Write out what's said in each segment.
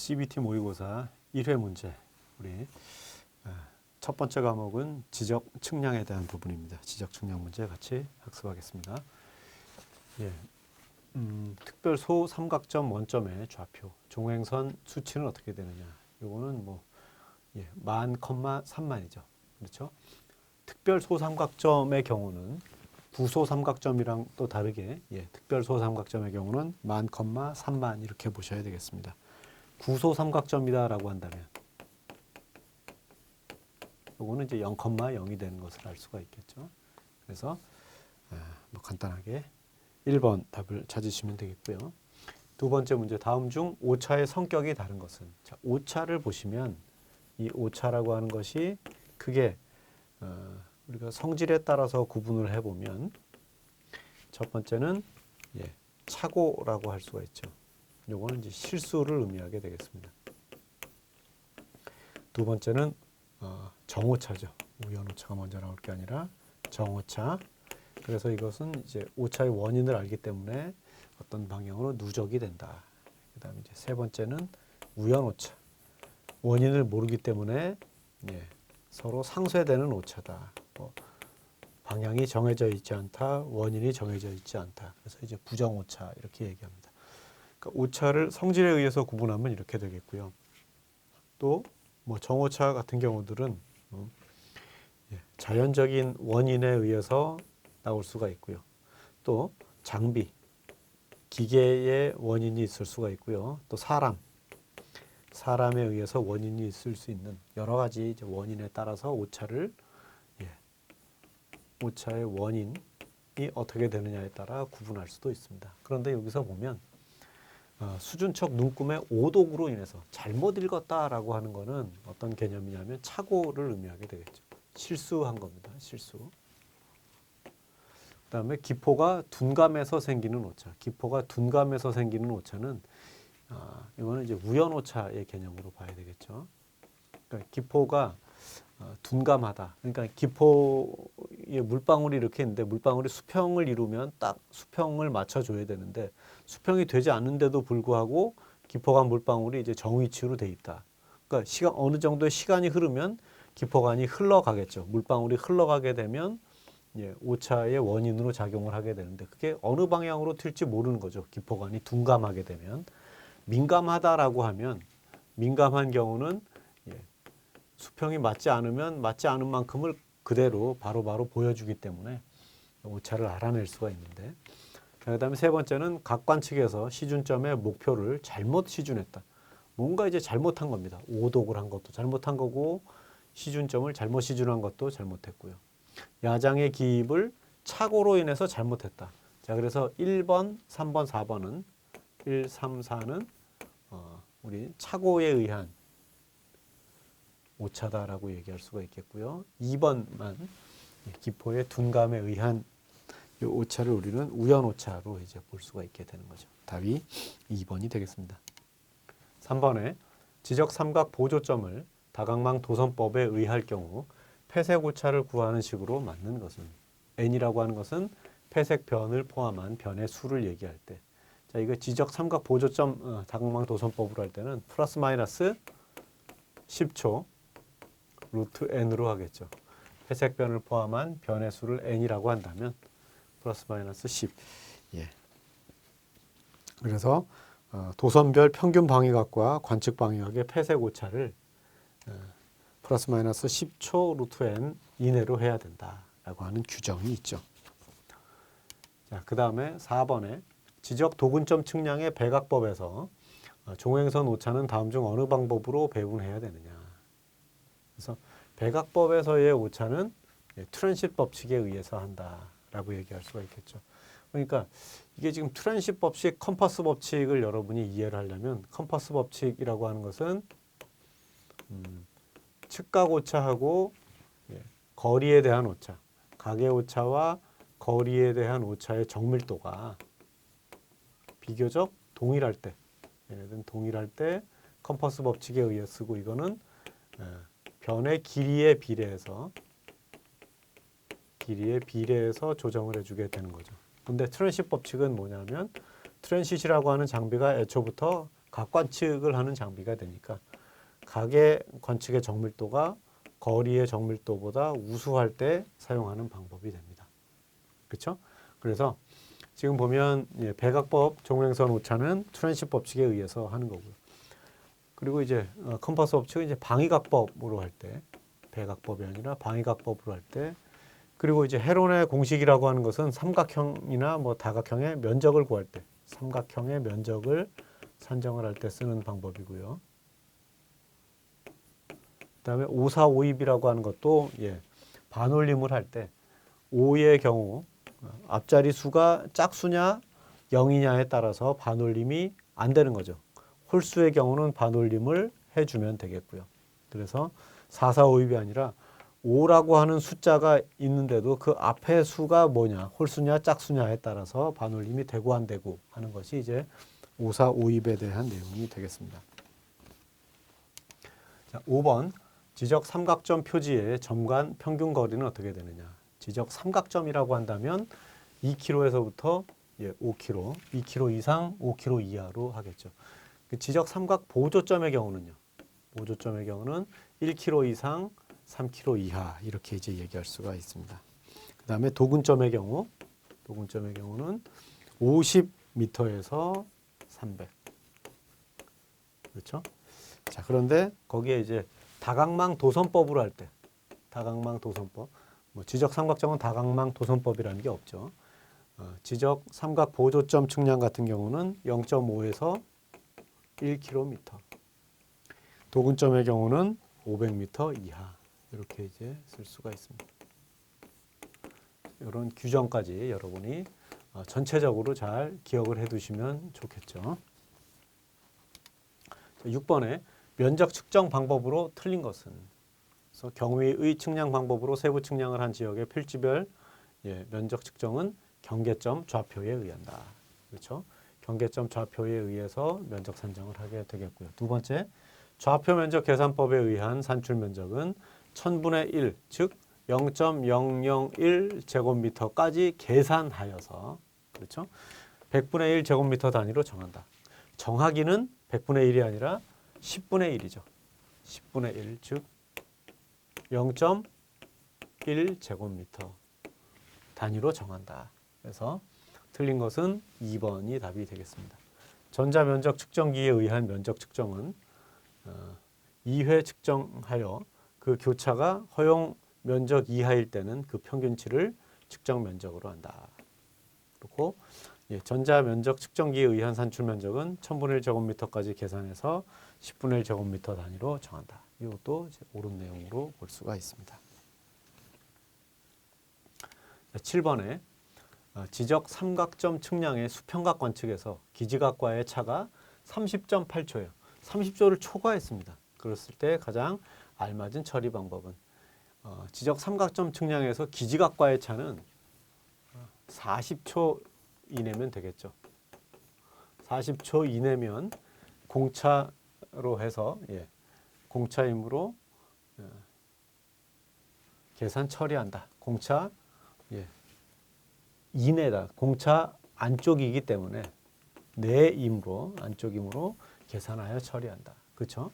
CBT 모의고사 1회 문제. 우리 첫 번째 과목은 지적 측량에 대한 부분입니다. 지적 측량 문제 같이 학습하겠습니다. 예, 특별 소삼각점 원점의 좌표, 종횡선 수치는 어떻게 되느냐. 요거는 뭐 만, 3만이죠. 그렇죠? 특별 소삼각점의 경우는 구소삼각점이랑 또 다르게 특별 소삼각점의 경우는 만, 3만 이렇게 보셔야 되겠습니다. 구소삼각점이다라고 한다면 요거는 이제 0,0이 되는 것을 알 수가 있겠죠. 그래서 뭐 간단하게 1번 답을 찾으시면 되겠고요. 두 번째 문제, 다음 중 오차의 성격이 다른 것은? 자, 오차를 보시면 이 오차라고 하는 것이 크게 우리가 성질에 따라서 구분을 해보면 첫 번째는 착오라고 할 수가 있죠. 요거는 이제 실수를 의미하게 되겠습니다. 두 번째는 정오차죠. 우연오차가 먼저 나올 게 아니라 정오차. 그래서 이것은 이제 오차의 원인을 알기 때문에 어떤 방향으로 누적이 된다. 그다음에 이제 세 번째는 우연오차. 원인을 모르기 때문에 서로 상쇄되는 오차다. 방향이 정해져 있지 않다. 원인이 정해져 있지 않다. 그래서 이제 부정오차 이렇게 얘기합니다. 그러니까 오차를 성질에 의해서 구분하면 이렇게 되겠고요. 또 뭐 정오차 같은 경우들은 자연적인 원인에 의해서 나올 수가 있고요. 또 장비, 기계의 원인이 있을 수가 있고요. 또 사람에 의해서 원인이 있을 수 있는 여러 가지 이제 원인에 따라서 오차의 원인이 어떻게 되느냐에 따라 구분할 수도 있습니다. 그런데 여기서 보면 수준척 눈금의 오독으로 인해서 잘못 읽었다라고 하는 것은 어떤 개념이냐면 착오를 의미하게 되겠죠. 실수한 겁니다. 실수. 그다음에 기포가 둔감해서 생기는 오차. 기포가 둔감해서 생기는 오차는 이거는 이제 우연오차의 개념으로 봐야 되겠죠. 그러니까 기포가 둔감하다. 그러니까 기포에 물방울이 이렇게 있는데 물방울이 수평을 이루면 딱 수평을 맞춰줘야 되는데 수평이 되지 않는데도 불구하고 기포간 물방울이 이제 정위치로 돼 있다. 그러니까 어느 정도의 시간이 흐르면 기포간이 흘러가겠죠. 물방울이 흘러가게 되면 오차의 원인으로 작용을 하게 되는데 그게 어느 방향으로 튈지 모르는 거죠. 기포간이 둔감하게 되면. 민감하다라고 하면 민감한 경우는 수평이 맞지 않으면 맞지 않은 만큼을 그대로 바로바로 보여주기 때문에 오차를 알아낼 수가 있는데, 그다음에 세 번째는 각관 측에서 시준점의 목표를 잘못 시준했다. 뭔가 이제 잘못한 겁니다. 오독을 한 것도 잘못한 거고 시준점을 잘못 시준한 것도 잘못했고요. 야장의 기입을 착오로 인해서 잘못했다. 자, 그래서 1번, 3번, 4번은 1, 3, 4는 우리 착오에 의한 오차다라고 얘기할 수가 있겠고요. 2번만 기포의 둔감에 의한 이 오차를 우리는 우연오차로 이제 볼 수가 있게 되는 거죠. 답이 2번이 되겠습니다. 3번에 지적 삼각 보조점을 다각망 도선법에 의할 경우 폐색 오차를 구하는 식으로 맞는 것은? n이라고 하는 것은 폐색 변을 포함한 변의 수를 얘기할 때, 자, 이거 지적 삼각 보조점 다각망 도선법으로 할 때는 플러스 마이너스 10초 루트 n으로 하겠죠. 회색변을 포함한 변의 수를 n이라고 한다면 플러스 마이너스 10. 그래서 도선별 평균 방위각과 관측 방위각의 폐색 오차를 플러스 마이너스 10초 루트 n 이내로 해야 된다라고 하는 규정이 있죠. 자, 그 다음에 4번에 지적 도근점 측량의 백악법에서 종횡선 오차는 다음 중 어느 방법으로 배분해야 되느냐. 그래서 백악법에서의 오차는 트랜sit 법칙에 의해서 한다라고 얘기할 수가 있겠죠. 그러니까 이게 지금 트랜sit 법칙, 컴퍼스 법칙을 여러분이 이해를 하려면 컴퍼스 법칙이라고 하는 것은 측각 오차하고 거리에 대한 오차, 각의 오차와 거리에 대한 오차의 정밀도가 비교적 동일할 때, 얘네들은 동일할 때 컴퍼스 법칙에 의해 쓰고, 이거는 변의 길이에 비례해서 조정을 해주게 되는 거죠. 근데 트랜sit 법칙은 뭐냐면 트랜시시라고 하는 장비가 애초부터 각 관측을 하는 장비가 되니까 각의 관측의 정밀도가 거리의 정밀도보다 우수할 때 사용하는 방법이 됩니다. 그렇죠? 그래서 지금 보면 백악법 종횡선 오차는 트랜시 법칙에 의해서 하는 거고요. 그리고 이제 컴파스 법칙은 이제 방위각법으로 할 때, 백악법이 아니라 방위각법으로 할 때, 그리고 이제 헤론의 공식이라고 하는 것은 삼각형이나 뭐 다각형의 면적을 구할 때, 삼각형의 면적을 산정을 할 때 쓰는 방법이고요. 그다음에 오사오입이라고 하는 것도 반올림을 할 때 5의 경우 앞자리 수가 짝수냐 0이냐에 따라서 반올림이 안 되는 거죠. 홀수의 경우는 반올림을 해주면 되겠고요. 그래서 4,4,5입이 아니라 5라고 하는 숫자가 있는데도 그 앞에 수가 뭐냐, 홀수냐 짝수냐에 따라서 반올림이 되고 안 되고 하는 것이 이제 5,4,5입에 대한 내용이 되겠습니다. 자, 5번 지적 삼각점 표지의 점간 평균 거리는 어떻게 되느냐. 지적 삼각점이라고 한다면 2km에서부터 5km, 2km 이상, 5km 이하로 하겠죠. 그 지적 삼각 보조점의 경우는요. 보조점의 경우는 1km 이상, 3km 이하 이렇게 이제 얘기할 수가 있습니다. 그 다음에 도근점의 경우는 50m에서 300. 그렇죠? 자, 그런데 거기에 이제 다각망 도선법으로 할 때, 다각망 도선법, 뭐 지적 삼각점은 다각망 도선법이라는 게 없죠. 지적 삼각 보조점 측량 같은 경우는 0.5에서 1km, 도근점의 경우는 500m 이하 이렇게 이제 쓸 수가 있습니다. 이런 규정까지 여러분이 전체적으로 잘 기억을 해두시면 좋겠죠. 6번에 면적 측정 방법으로 틀린 것은, 그래서 경위의 측량 방법으로 세부 측량을 한 지역의 필지별 면적 측정은 경계점 좌표에 의한다. 그렇죠? 경계점 좌표에 의해서 면적 산정을 하게 되겠고요. 두 번째, 좌표 면적 계산법에 의한 산출 면적은 1000분의 1, 즉 0.001 제곱미터까지 계산하여서, 그렇죠? 100분의 1 제곱미터 단위로 정한다. 정하기는 100분의 1이 아니라 10분의 1이죠. 10분의 1, 즉 0.1 제곱미터 단위로 정한다. 그래서 틀린 것은 2번이 답이 되겠습니다. 전자면적 측정기에 의한 면적 측정은 2회 측정하여 그 교차가 허용 면적 이하일 때는 그 평균치를 측정 면적으로 한다. 그렇고 전자면적 측정기에 의한 산출 면적은 1000분의 1 제곱미터까지 계산해서 10분의 1 제곱미터 단위로 정한다. 이것도 옳은 내용으로 볼 수가 있습니다. 7번에 지적 삼각점 측량의 수평각 관측에서 기지각과의 차가 30.8초예요. 30초를 초과했습니다. 그랬을 때 가장 알맞은 처리 방법은 지적 삼각점 측량에서 기지각과의 차는 40초 이내면 되겠죠. 40초 이내면 공차로 해서 공차이므로 계산 처리한다. 공차 이내다. 공차 안쪽이기 때문에 내이므로 안쪽이므로 계산하여 처리한다. 그렇죠?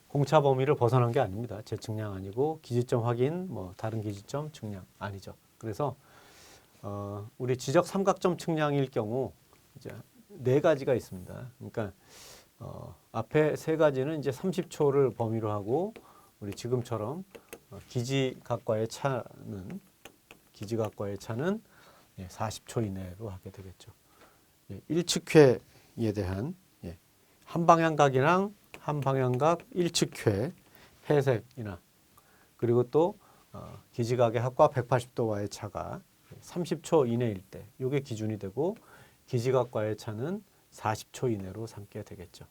공차 범위를 벗어난 게 아닙니다. 재측량 아니고 기지점 확인, 뭐 다른 기지점 측량 아니죠. 그래서 우리 지적 삼각점 측량일 경우 이제 4가지가 있습니다. 그러니까 앞에 3가지는 이제 30초를 범위로 하고 우리 지금처럼 기지각과의 차는 40초 이내로 하게 되겠죠. 일측회에 대한 한방향각이랑 한방향각 일측회 회색이나 그리고 또 기지각의 합과 180도와의 차가 30초 이내일 때 이게 기준이 되고 기지각과의 차는 40초 이내로 삼게 되겠죠.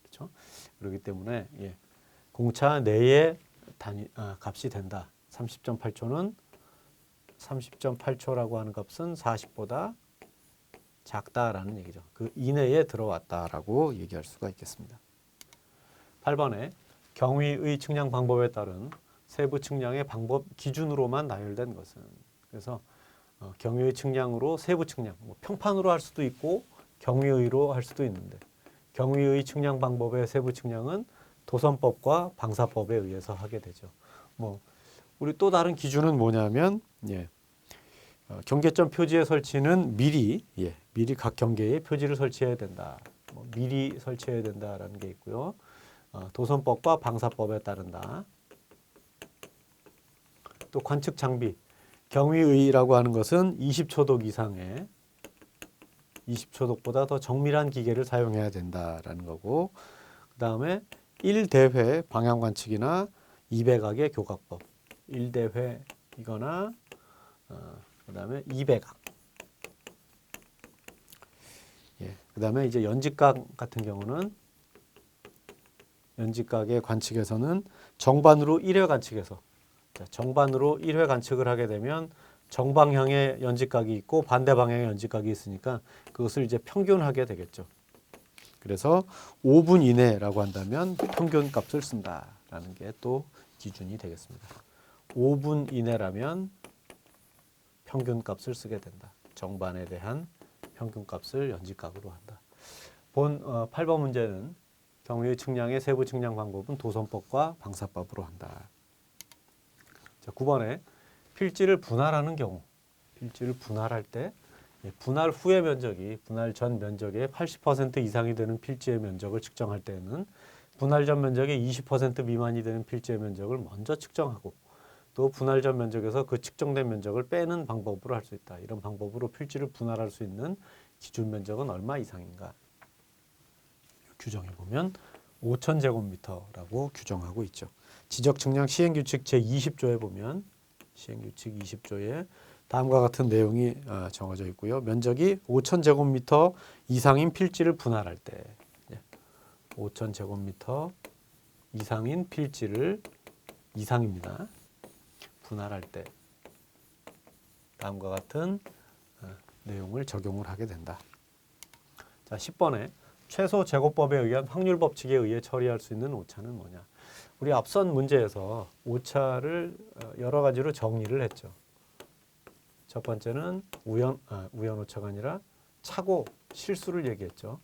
그렇죠? 그렇기 때문에 공차 내의 값이 된다. 30.8초는 30.8초라고 하는 값은 40보다 작다라는 얘기죠. 그 이내에 들어왔다라고 얘기할 수가 있겠습니다. 8번에 경위의 측량 방법에 따른 세부 측량의 방법 기준으로만 나열된 것은, 그래서 경위의 측량으로 세부 측량, 뭐 평판으로 할 수도 있고 경위의로 할 수도 있는데 경위의 측량 방법의 세부 측량은 도선법과 방사법에 의해서 하게 되죠. 뭐 우리 또 다른 기준은 뭐냐면 경계점 표지의 설치는 미리 각 경계에 표지를 설치해야 된다. 미리 설치해야 된다라는 게 있고요. 도선법과 방사법에 따른다. 또 관측 장비 경위의라고 하는 것은 20초독 이상의 20초독보다 더 정밀한 기계를 사용해야 된다라는 거고, 그 다음에 1대회 방향 관측이나 200악의 교각법 1대회 이거나 그 다음에 200악 그 다음에 이제 연직각 같은 경우는 연직각의 관측에서는 정반으로 1회 관측에서 정반으로 1회 관측을 하게 되면 정방향의 연직각이 있고 반대 방향의 연직각이 있으니까 그것을 이제 평균하게 되겠죠. 그래서 5분 이내라고 한다면 평균 값을 쓴다라는 게 또 기준이 되겠습니다. 5분 이내라면 평균 값을 쓰게 된다. 정반에 대한 평균 값을 연직각으로 한다. 본 8번 문제는 경위의 측량의 세부 측량 방법은 도선법과 방사법으로 한다. 자, 9번에 필지를 분할하는 경우, 필지를 분할할 때 분할 후의 면적이 분할 전 면적의 80% 이상이 되는 필지의 면적을 측정할 때는 분할 전 면적의 20% 미만이 되는 필지의 면적을 먼저 측정하고, 또 분할 전 면적에서 그 측정된 면적을 빼는 방법으로 할 수 있다. 이런 방법으로 필지를 분할할 수 있는 기준 면적은 얼마 이상인가? 규정에 보면 5,000제곱미터라고 규정하고 있죠. 지적 측량 시행규칙 제20조에 보면 시행규칙 20조에 다음과 같은 내용이 정해져 있고요. 면적이 5,000제곱미터 이상인 필지를 분할할 때 5,000제곱미터 이상인 필지를 이상입니다. 분할할 때 다음과 같은 내용을 적용을 하게 된다. 자, 10번에 최소 제곱법에 의한 확률 법칙에 의해 처리할 수 있는 오차는 뭐냐? 우리 앞선 문제에서 오차를 여러 가지로 정리를 했죠. 첫 번째는 우연 오차가 아니라 착오, 실수를 얘기했죠.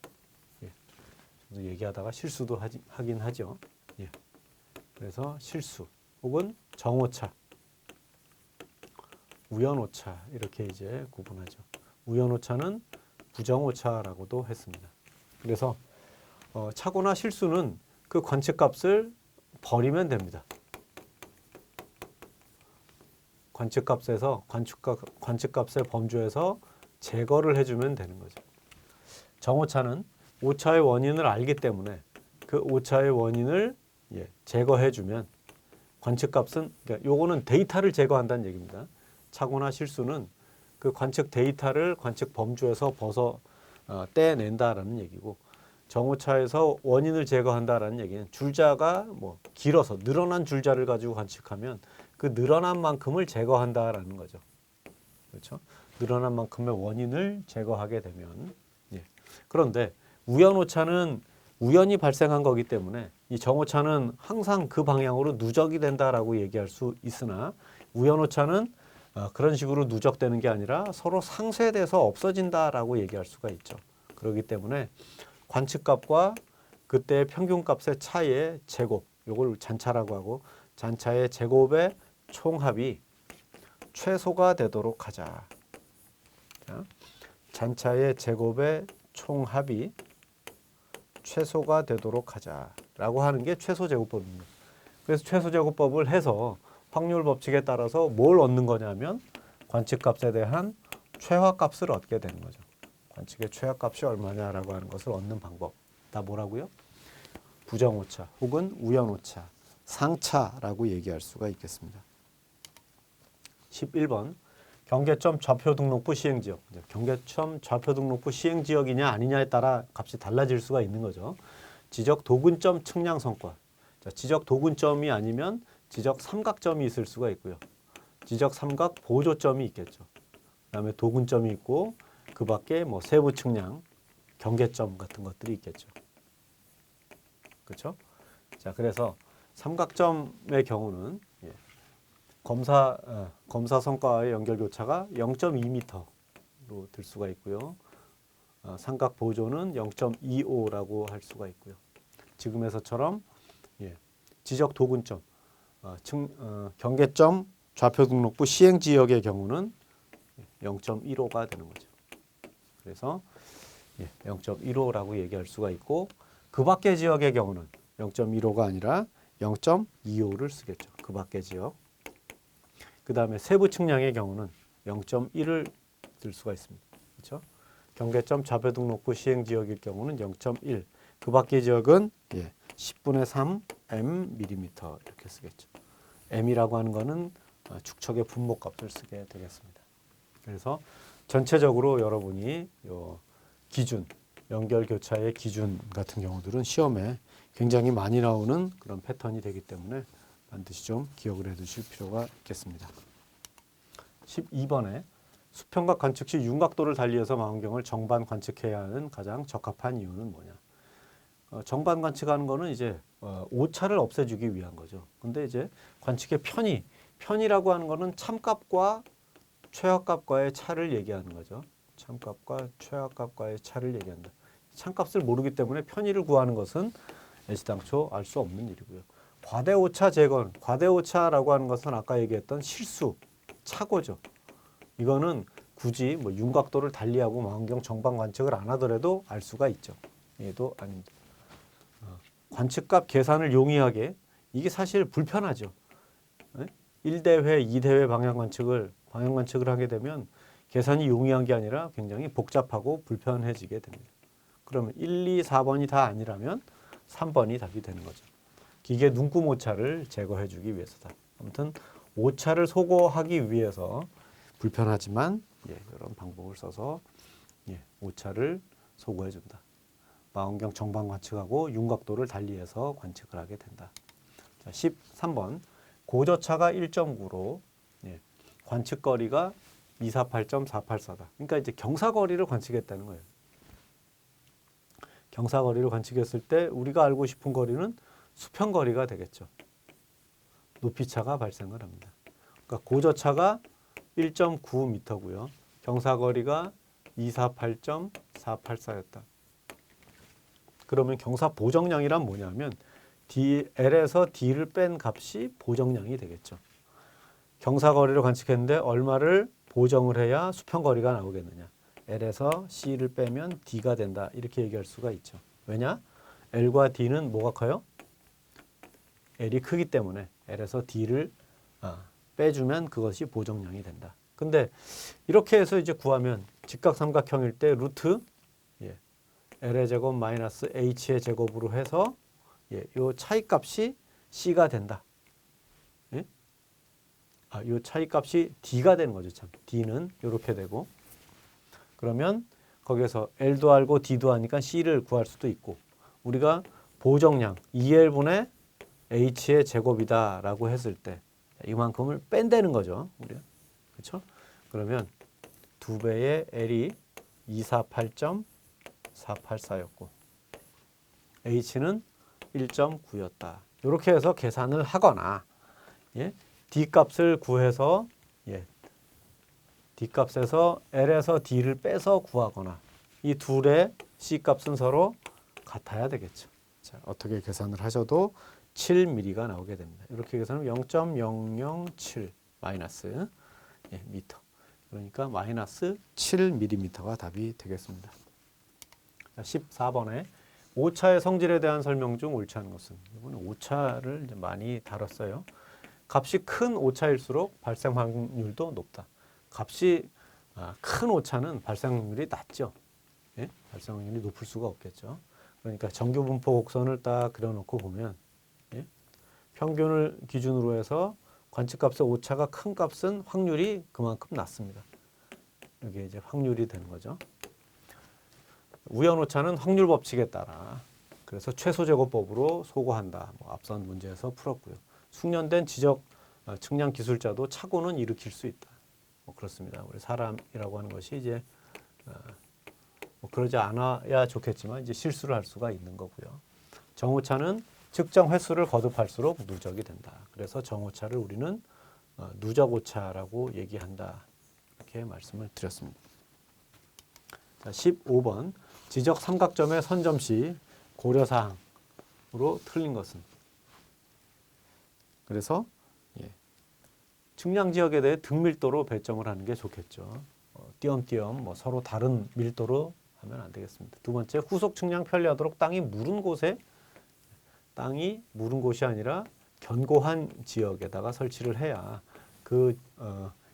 저도 얘기하다가 실수도 하긴 하죠. 그래서 실수 혹은 정오차, 우연오차 이렇게 이제 구분하죠. 우연오차는 부정오차라고도 했습니다. 그래서 착오나 실수는 그 관측값을 버리면 됩니다. 관측값에서 관측값의 범주에서 제거를 해주면 되는 거죠. 정오차는 오차의 원인을 알기 때문에 그 오차의 원인을 제거해주면 관측값은, 그러니까 요거는 데이터를 제거한다는 얘기입니다. 착오나 실수는 그 관측 데이터를 관측 범주에서 떼낸다라는 얘기고, 정오차에서 원인을 제거한다라는 얘기는 줄자가 뭐 길어서 늘어난 줄자를 가지고 관측하면 그 늘어난 만큼을 제거한다라는 거죠. 그렇죠? 늘어난 만큼의 원인을 제거하게 되면 그런데 우연오차는 우연히 발생한 거기 때문에 이 정오차는 항상 그 방향으로 누적이 된다라고 얘기할 수 있으나, 우연오차는 그런 식으로 누적되는 게 아니라 서로 상쇄돼서 없어진다라고 얘기할 수가 있죠. 그렇기 때문에 관측값과 그때의 평균값의 차이의 제곱, 이걸 잔차라고 하고, 잔차의 제곱의 총합이 최소가 되도록 하자. 자, 잔차의 제곱의 총합이 최소가 되도록 하자라고 하는 게 최소제곱법입니다. 그래서 최소제곱법을 해서 확률 법칙에 따라서 뭘 얻는 거냐면 관측값에 대한 최하값을 얻게 되는 거죠. 관측의 최하값이 얼마냐라고 하는 것을 얻는 방법. 다 뭐라고요? 부정오차 혹은 우연오차, 상차라고 얘기할 수가 있겠습니다. 11번 경계점 좌표등록부 시행지역. 경계점 좌표등록부 시행지역이냐 아니냐에 따라 값이 달라질 수가 있는 거죠. 지적 도근점 측량 성과. 자, 지적 도근점이 아니면 지적 삼각점이 있을 수가 있고요. 지적 삼각 보조점이 있겠죠. 그다음에 도근점이 있고 그 밖에 뭐 세부 측량, 경계점 같은 것들이 있겠죠. 그렇죠? 자, 그래서 삼각점의 경우는 검사 성과의 연결 교차가 0.2m로 될 수가 있고요. 삼각 보조는 0.25라고 할 수가 있고요. 지금에서처럼 지적 도근점, 경계점 좌표 등록부 시행 지역의 경우는 0.15가 되는 거죠. 그래서 0.15라고 얘기할 수가 있고 그 밖의 지역의 경우는 0.15가 아니라 0.25를 쓰겠죠. 그 밖의 지역. 그 다음에 세부 측량의 경우는 0.1을 쓸 수가 있습니다. 그렇죠? 경계점 좌표 등록부 시행 지역일 경우는 0.1. 그 밖의 지역은 10분의 3 m 밀리미터 이렇게 쓰겠죠. m이라고 하는 거는 축척의 분모값을 쓰게 되겠습니다. 그래서 전체적으로 여러분이 요 기준, 연결 교차의 기준 같은 경우들은 시험에 굉장히 많이 나오는 그런 패턴이 되기 때문에 반드시 좀 기억을 해 두실 필요가 있겠습니다. 12번에 수평각 관측 시 윤곽도를 달리해서 망원경을 정반 관측해야 하는 가장 적합한 이유는 뭐냐? 정반 관측하는 거는 이제 오차를 없애주기 위한 거죠. 근데 이제 관측의 편이라고 하는 거는 참값과 최하값과의 차를 얘기하는 거죠. 참값과 최하값과의 차를 얘기한다. 참값을 모르기 때문에 편의를 구하는 것은 애시당초 알 수 없는 일이고요. 과대오차 재건, 과대오차라고 하는 것은 아까 얘기했던 실수, 착오죠. 이거는 굳이 뭐 윤곽도를 달리하고 망원경 정반 관측을 안 하더라도 알 수가 있죠. 얘도 아닙니다. 관측값 계산을 용이하게 이게 사실 불편하죠. 1대회, 2대회 방향 관측을 하게 되면 계산이 용이한 게 아니라 굉장히 복잡하고 불편해지게 됩니다. 그러면 1, 2, 4번이 다 아니라면 3번이 답이 되는 거죠. 기계 눈금 오차를 제거해 주기 위해서다. 아무튼 오차를 소거하기 위해서 불편하지만 이런 방법을 써서 오차를 소거해 준다. 망원경 정반 관측하고 윤곽도를 달리해서 관측을 하게 된다. 자, 13번 고저차가 1.9로 관측거리가 248.484다. 그러니까 이제 경사거리를 관측했다는 거예요. 경사거리를 관측했을 때 우리가 알고 싶은 거리는 수평거리가 되겠죠. 높이차가 발생을 합니다. 그러니까 고저차가 1.9m고요. 경사거리가 248.484였다. 그러면 경사 보정량이란 뭐냐면 L에서 D를 뺀 값이 보정량이 되겠죠. 경사거리를 관측했는데 얼마를 보정을 해야 수평거리가 나오겠느냐. L에서 C를 빼면 D가 된다. 이렇게 얘기할 수가 있죠. 왜냐? L과 D는 뭐가 커요? L이 크기 때문에 L에서 D를 빼주면 그것이 보정량이 된다. 근데 이렇게 해서 이제 구하면 직각삼각형일 때 루트 L의 제곱 마이너스 H의 제곱으로 해서 요 차이값이 C가 된다. 요 차이값이 D가 되는 거죠. 참. D는 이렇게 되고 그러면 거기에서 L도 알고 D도 하니까 C를 구할 수도 있고 우리가 보정량 2L분의 H의 제곱이다 라고 했을 때 이만큼을 뺀다는 거죠. 우리가. 그렇죠? 그러면 2배의 L이 248.484였고 H는 1.9였다. 이렇게 해서 계산을 하거나 D 값을 구해서 D 값에서 L에서 D를 빼서 구하거나 이 둘의 C 값은 서로 같아야 되겠죠. 자, 어떻게 계산을 하셔도 7mm가 나오게 됩니다. 이렇게 계산하면 0.007 마이너스 미터. 그러니까 마이너스 7mm가 답이 되겠습니다. 14번에 오차의 성질에 대한 설명 중 옳지 않은 것은 이번에 오차를 이제 많이 다뤘어요. 값이 큰 오차일수록 발생 확률도 높다. 값이 큰 오차는 발생 확률이 낮죠. 발생 확률이 높을 수가 없겠죠. 그러니까 정규 분포 곡선을 딱 그려놓고 보면 평균을 기준으로 해서 관측값의 오차가 큰 값은 확률이 그만큼 낮습니다. 이게 이제 확률이 되는 거죠. 우연 오차는 확률 법칙에 따라 그래서 최소제곱법으로 소거한다. 앞선 문제에서 풀었고요. 숙련된 지적 측량 기술자도 착오는 일으킬 수 있다. 그렇습니다. 우리 사람이라고 하는 것이 이제 그러지 않아야 좋겠지만 이제 실수를 할 수가 있는 거고요. 정오차는 측정 횟수를 거듭할수록 누적이 된다. 그래서 정오차를 우리는 누적오차라고 얘기한다. 이렇게 말씀을 드렸습니다. 자, 15번 지적 삼각점의 선점 시 고려사항으로 틀린 것은. 그래서 측량 지역에 대해 등밀도로 배점을 하는 게 좋겠죠. 띄엄띄엄 뭐 서로 다른 밀도로 하면 안 되겠습니다. 두 번째, 후속 측량 편리하도록 땅이 무른 곳이 아니라 견고한 지역에다가 설치를 해야 그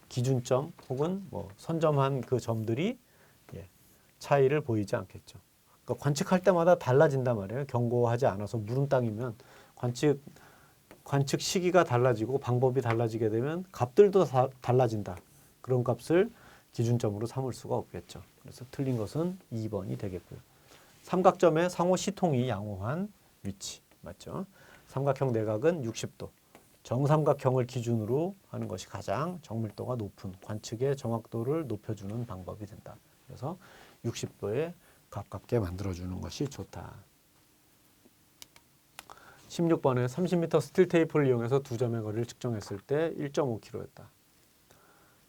기준점 혹은 뭐 선점한 그 점들이 차이를 보이지 않겠죠. 그러니까 관측할 때마다 달라진단 말이에요. 견고하지 않아서 무른 땅이면 관측 시기가 달라지고 방법이 달라지게 되면 값들도 달라진다. 그런 값을 기준점으로 삼을 수가 없겠죠. 그래서 틀린 것은 2번이 되겠고요. 삼각점의 상호 시통이 양호한 위치. 맞죠? 삼각형 내각은 60도. 정삼각형을 기준으로 하는 것이 가장 정밀도가 높은 관측의 정확도를 높여주는 방법이 된다. 그래서 60도에 가깝게 만들어주는 것이 좋다. 16번에 30m 스틸 테이프를 이용해서 두 점의 거리를 측정했을 때 1.5km였다.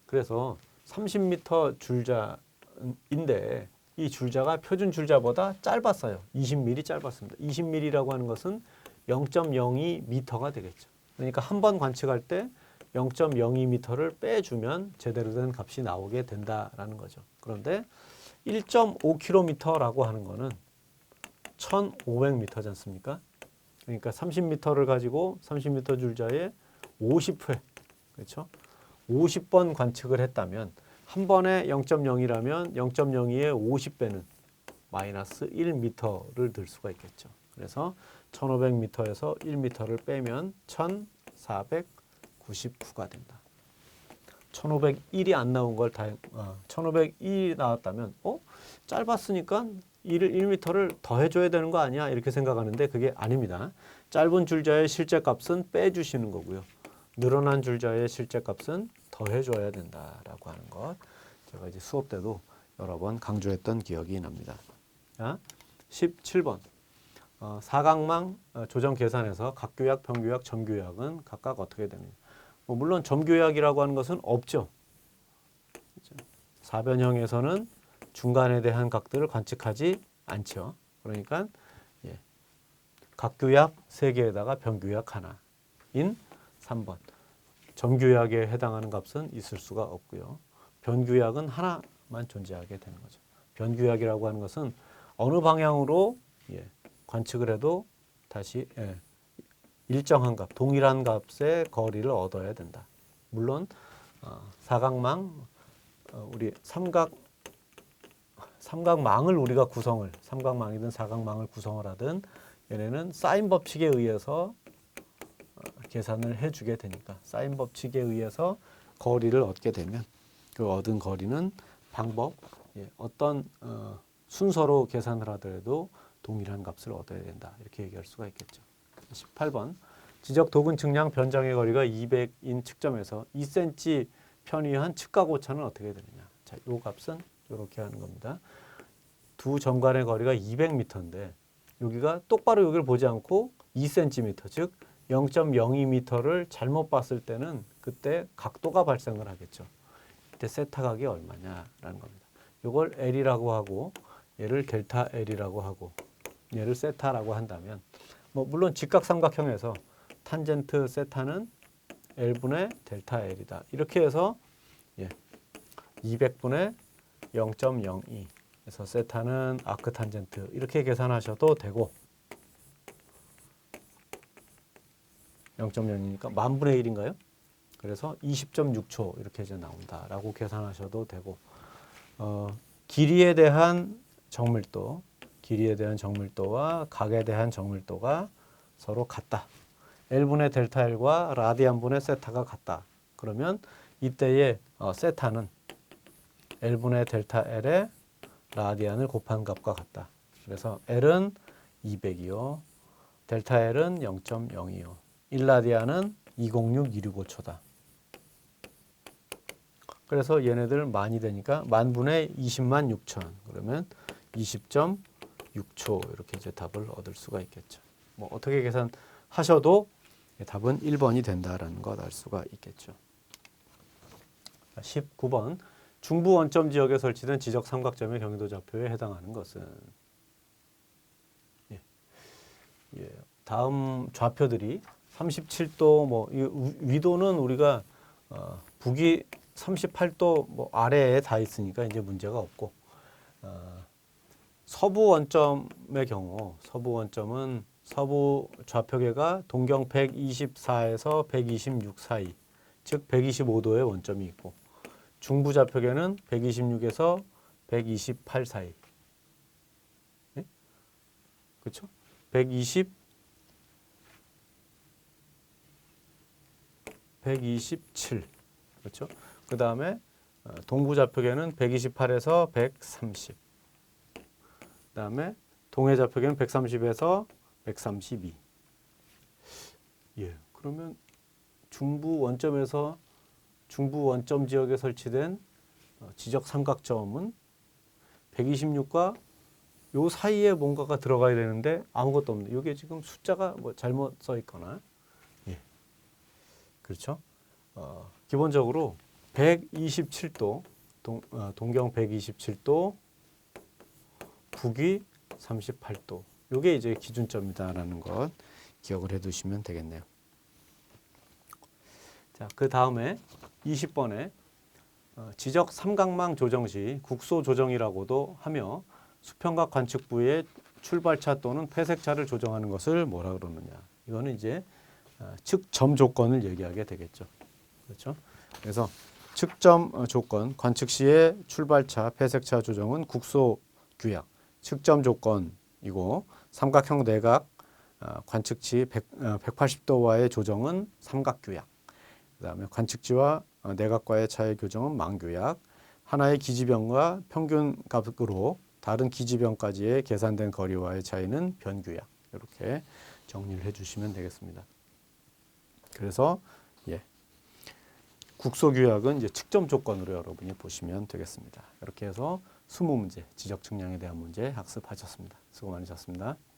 그래서 30m 줄자인데 이 줄자가 표준 줄자보다 짧았어요. 20mm 짧았습니다. 20mm라고 하는 것은 0.02m가 되겠죠. 그러니까 한 번 관측할 때 0.02m를 빼주면 제대로 된 값이 나오게 된다라는 거죠. 그런데 1.5km라고 하는 거는 1,500m지 않습니까? 그러니까 30m를 가지고 30m 줄자에 50회, 그렇죠? 50번 관측을 했다면 한 번에 0.0이라면 0.02의 50배는 마이너스 1m를 들 수가 있겠죠. 그래서 1500m에서 1m를 빼면 1499가 된다. 1501이 안 나온 걸 1501이 나왔다면 짧았으니까 1m를 더 해줘야 되는 거 아니야? 이렇게 생각하는데 그게 아닙니다. 짧은 줄자의 실제 값은 빼주시는 거고요. 늘어난 줄자의 실제 값은 더 해줘야 된다라고 하는 것. 제가 이제 수업 때도 여러 번 강조했던 기억이 납니다. 자, 17번. 사각망 조정 계산에서 각교약, 평교약, 점교약은 각각 어떻게 되느냐. 물론 점교약이라고 하는 것은 없죠. 사변형에서는 중간에 대한 각들을 관측하지 않죠. 그러니까 각교약 3개에다가 변교약 하나인 3번. 점교약에 해당하는 값은 있을 수가 없고요. 변교약은 하나만 존재하게 되는 거죠. 변교약이라고 하는 것은 어느 방향으로 관측을 해도 다시 일정한 값, 동일한 값의 거리를 얻어야 된다. 물론 사각망, 우리 삼각망을 우리가 삼각망이든 사각망을 구성을 하든 얘네는 사인 법칙에 의해서 계산을 해주게 되니까 사인 법칙에 의해서 거리를 얻게 되면 그 얻은 거리는 방법, 어떤 순서로 계산을 하더라도 동일한 값을 얻어야 된다. 이렇게 얘기할 수가 있겠죠. 18번. 지적 도근 측량 변장의 거리가 200인 측점에서 2cm 편의한 측각 오차는 어떻게 되느냐. 자, 이 값은 이렇게 하는 겁니다. 두 점간의 거리가 200m인데 여기가 똑바로 여기를 보지 않고 2cm, 즉 0.02m를 잘못 봤을 때는 그때 각도가 발생을 하겠죠. 이때 세타각이 얼마냐라는 겁니다. 이걸 L이라고 하고 얘를 델타 L이라고 하고 얘를 세타라고 한다면 물론 직각삼각형에서 탄젠트 세타는 L분의 델타 L이다. 이렇게 해서 200분의 0.02 그래서 세타는 아크 탄젠트 이렇게 계산하셔도 되고 0.0이니까 만분의 1인가요? 그래서 20.6초 이렇게 이제 나온다라고 계산하셔도 되고 길이에 대한 정밀도와 각에 대한 정밀도가 서로 같다. L분의 델타 L과 라디안분의 세타가 같다. 그러면 이때의 세타는 L분의 델타 L의 라디안을 곱한 값과 같다. 그래서 L은 200이요. 델타 L은 0.02요. 1라디안은 206265초다. 그래서 얘네들 만이 되니까 만분의 20만 6천. 그러면 20.6초 이렇게 이제 답을 얻을 수가 있겠죠. 어떻게 계산하셔도 답은 1번이 된다라는 것 알 수가 있겠죠. 19번. 중부 원점 지역에 설치된 지적 삼각점의 경인도 좌표에 해당하는 것은 예. 예. 다음 좌표들이 37도 뭐 위도는 우리가 북위 38도 뭐 아래에 다 있으니까 이제 문제가 없고 서부 원점의 경우 서부 원점은 서부 좌표계가 동경 124에서 126 사이, 즉 125도의 원점이 있고 중부 좌표계는 126에서 128 사이. 네? 그렇죠? 127. 그렇죠? 그다음에 동부 좌표계는 128에서 130. 그다음에 동해 좌표계는 130에서 132. 예. 그러면 중부 원점에서 중부 원점 지역에 설치된 지적 삼각점은 126과 요 사이에 뭔가가 들어가야 되는데 아무것도 없네. 이게 지금 숫자가 뭐 잘못 써 있거나. 예. 그렇죠? 기본적으로 127도 동경 127도 북위 38도. 요게 이제 기준점이다라는 것 기억을 해 두시면 되겠네요. 자, 그 다음에 20번에 지적 삼각망 조정 시 국소 조정이라고도 하며 수평각 관측 부위의 출발차 또는 폐색차를 조정하는 것을 뭐라 그러느냐. 이거는 이제 측점 조건을 얘기하게 되겠죠. 그렇죠? 그래서 측점 조건, 관측 시의 출발차, 폐색차 조정은 국소 규약, 측점 조건이고 삼각형 내각 관측치 180도와의 조정은 삼각 규약. 그다음에 관측지와 내각과의 차의 교정은 망규약. 하나의 기지변과 평균 값으로 다른 기지변까지의 계산된 거리와의 차이는 변규약. 이렇게 정리를 해주시면 되겠습니다. 그래서 국소규약은 이제 측점 조건으로 여러분이 보시면 되겠습니다. 이렇게 해서 20문제 지적 측량에 대한 문제 학습하셨습니다. 수고 많으셨습니다.